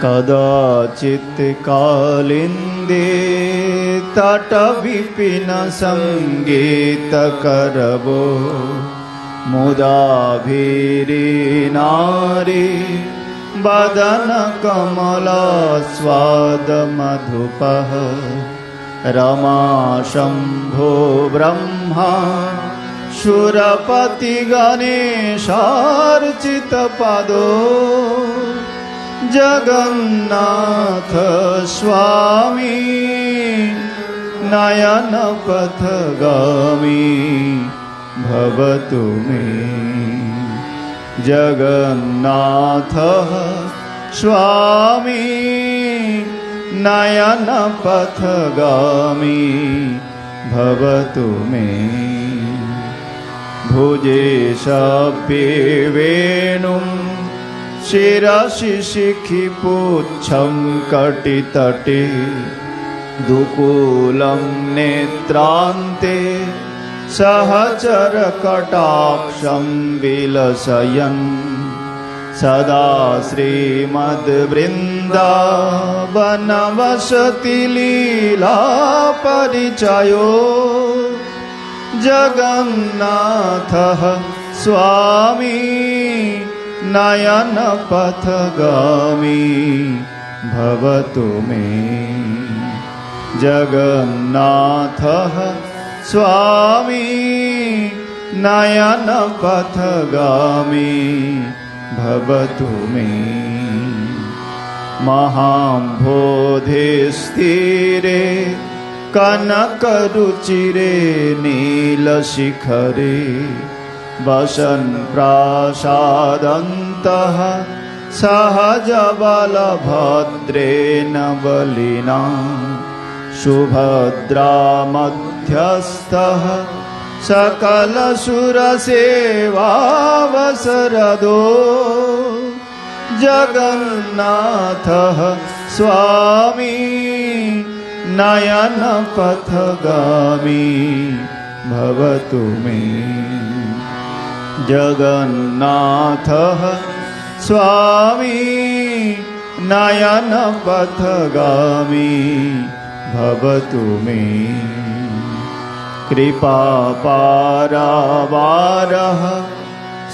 कदाचित् कालिन्दे तटविपिन सङ्गीतकरवो मुदाभिरीनारी वदन कमलास्वादमधुपः रमा शम्भो ब्रह्मा शूरपति गणेशार्चितपदो जगन्नाथ स्वामी नयनपथगामी भवतु मे। जगन्नाथ स्वामी नयनपथगामी भवतु मे। भुजे शब्दे वेणुं शिरसि शिखिपुच्छं कटितटे दुकूलं नेत्रान्ते सहचरकटाक्षं विलसयन् सदा श्रीमद्वृन्दावनवसति लीला परिचयो जगन्नाथः स्वामी नयनपथगामी भवतु मे। जगन्नाथः स्वामी नयनपथगामी भवतु मे। महाम्भोधिस्थिरे कनकरुचिरे नीलशिखरे वसन् प्रासादन्तः सहजबलभद्रेण बलिना सुभद्रामध्यस्थः सकलसुरसेवावसरदो जगन्नाथः स्वामी नयनपथगामी भवतु मे। जगन्नाथः स्वामी नयनपथगामी भवतु मे। कृपापारावारः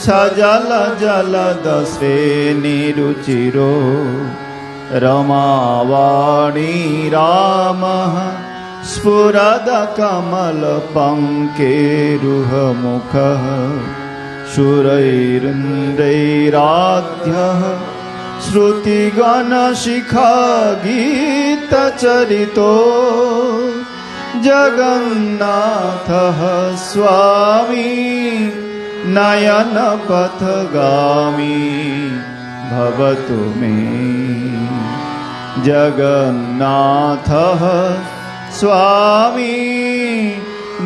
सजलजलदश्रेणिरुचिरो रमावाणी रामः स्फुरदकमलपङ्केरुहमुखः शूरैरिन्द्रैराध्यः श्रुतिगणशिखागीतचरितो जगन्नाथः स्वामी नयनपथगामी भवतु मे। जगन्नाथः स्वामी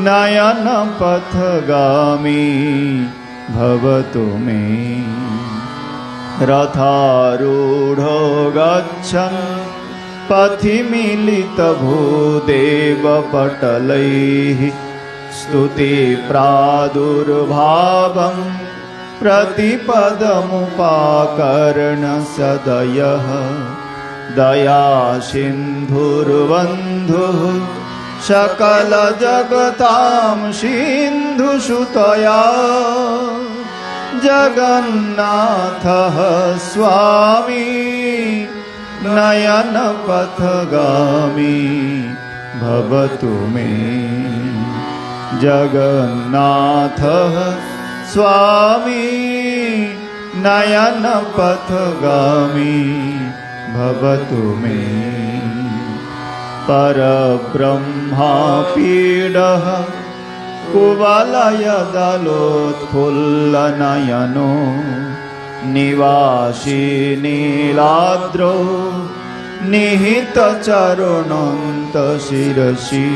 नयनपथगामी भवतु मे। रथारूढो गच्छन् पथि मिलितभूदेवपटलैः स्तुतिप्रादुर्भावं प्रतिपदमुपाकर्ण्यसदयः दयासिन्धुर्बन्धुः सकलजगतां सिन्धुसुतया जगन्नाथः स्वामी नयनपथगामी भवतु मे। जगन्नाथः स्वामी नयनपथगामी भवतु मे। परब्रह्मापीडः कुवलयदलोत्फुल्लनयनो निवासी नीलाद्रो निहितचरणन्तशिरसि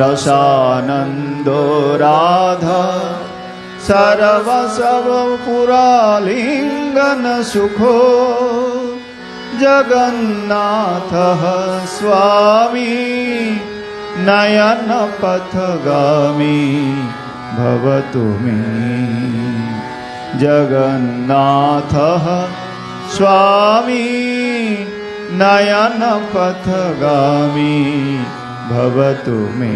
रसानन्दो राधा सर्वसवपुरालिङ्गनसुखो जगन्नाथः स्वामी नयनपथगामी भवतु मे। जगन्नाथः स्वामी नयनपथगामी भवतु मे